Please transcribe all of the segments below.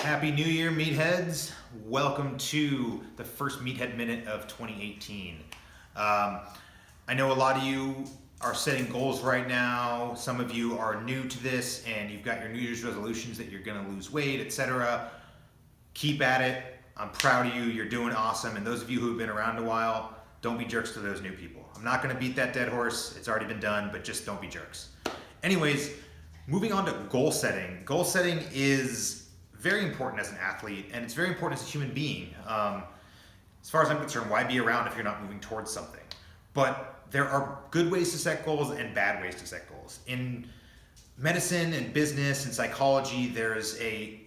Happy New Year, Meatheads. Welcome to the first Meathead Minute of 2018. I know a lot of you are setting goals right now. Some of you are new to this and you've got your New Year's resolutions that you're gonna lose weight, etc. Keep at it. I'm proud of you. You're doing awesome. And those of you who have been around a while, don't be jerks to those new people. I'm not gonna beat that dead horse. It's already been done, but just don't be jerks. Anyways, moving on to goal setting. Goal setting is very important as an athlete, and it's very important as a human being. As far as I'm concerned, why be around if you're not moving towards something? But there are good ways to set goals and bad ways to set goals. In medicine and business and psychology, there's a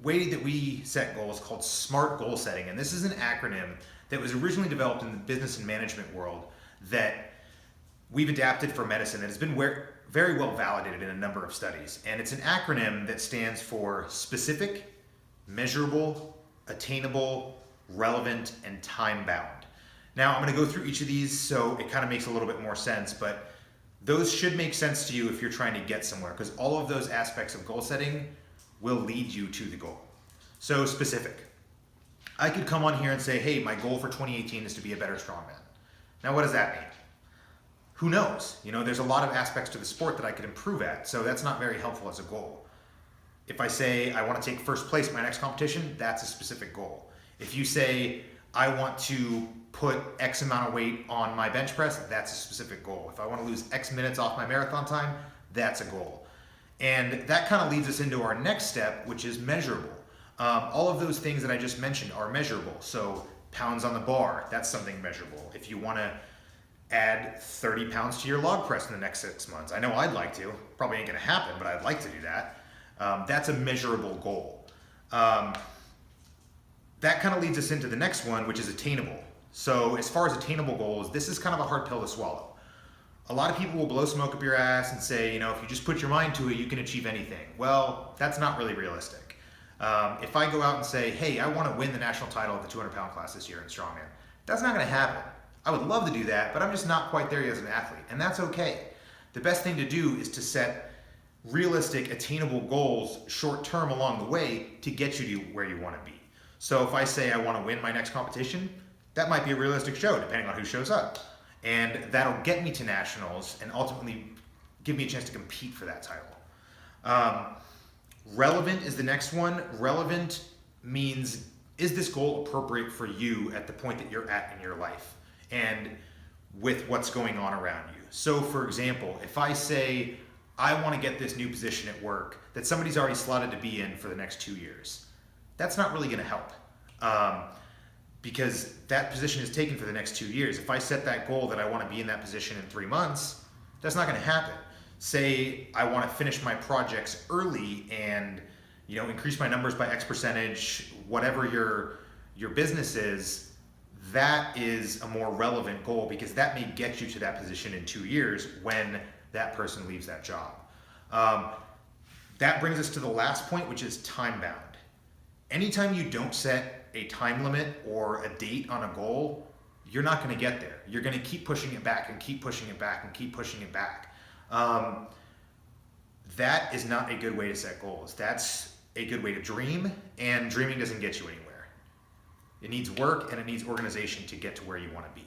way that we set goals called S.M.A.R.T goal setting, and this is an acronym that was originally developed in the business and management world that we've adapted for medicine that has been very well validated in a number of studies. And it's an acronym that stands for specific, measurable, attainable, relevant, and time-bound. Now I'm going to go through each of these so it kind of makes a little bit more sense, but those should make sense to you if you're trying to get somewhere, because all of those aspects of goal setting will lead you to the goal. So specific. I could come on here and say, hey, my goal for 2018 is to be a better strongman. Now what does that mean? Who knows? You know, there's a lot of aspects to the sport that I could improve at, so that's not very helpful as a goal. If I say I want to take first place in my next competition, that's a specific goal. If you say I want to put X amount of weight on my bench press, that's a specific goal. If I want to lose X minutes off my marathon time, that's a goal. And that kind of leads us into our next step, which is measurable. All of those things that I just mentioned are measurable. So pounds on the bar, that's something measurable. If you want to add 30 pounds to your log press in the next 6 months. I know I'd like to. Probably ain't gonna happen, but I'd like to do that. That's a measurable goal. That kind of leads us into the next one, which is attainable. So as far as attainable goals, this is kind of a hard pill to swallow. A lot of people will blow smoke up your ass and say, you know, if you just put your mind to it, you can achieve anything. Well, that's not really realistic. If I go out and say, hey, I want to win the national title of the 200-pound class this year in strongman, that's not going to happen. I would love to do that, but I'm just not quite there yet as an athlete, and that's okay. The best thing to do is to set realistic, attainable goals short-term along the way to get you to where you want to be. So if I say I want to win my next competition, that might be a realistic show, depending on who shows up. And that'll get me to nationals and ultimately give me a chance to compete for that title. Relevant is the next one. Relevant means, is this goal appropriate for you at the point that you're at in your life and with what's going on around you? So for example, if I say, I want to get this new position at work that somebody's already slotted to be in for the next 2 years, that's not really going to help because that position is taken for the next 2 years. If I set that goal that I want to be in that position in 3 months, that's not going to happen. Say I want to finish my projects early and, you know, increase my numbers by X percentage, whatever your business is, that is a more relevant goal because that may get you to that position in 2 years when that person leaves that job. That brings us to the last point, which is time bound. Anytime you don't set a time limit or a date on a goal, you're not going to get there. You're going to keep pushing it back and keep pushing it back and keep pushing it back. That is not a good way to set goals. That's a good way to dream, and dreaming doesn't get you anywhere. It needs work and it needs organization to get to where you want to be.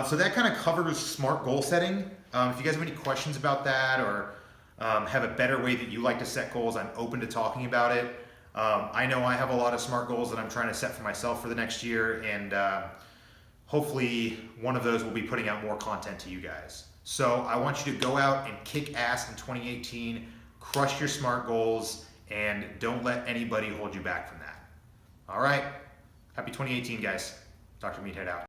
So that kind of covers S.M.A.R.T goal setting. If you guys have any questions about that or have a better way that you like to set goals, I'm open to talking about it. I know I have a lot of S.M.A.R.T goals that I'm trying to set for myself for the next year, and hopefully one of those will be putting out more content to you guys. So I want you to go out and kick ass in 2018, crush your S.M.A.R.T goals, and don't let anybody hold you back from that. All right. Happy 2018, guys. Dr. Meathead out.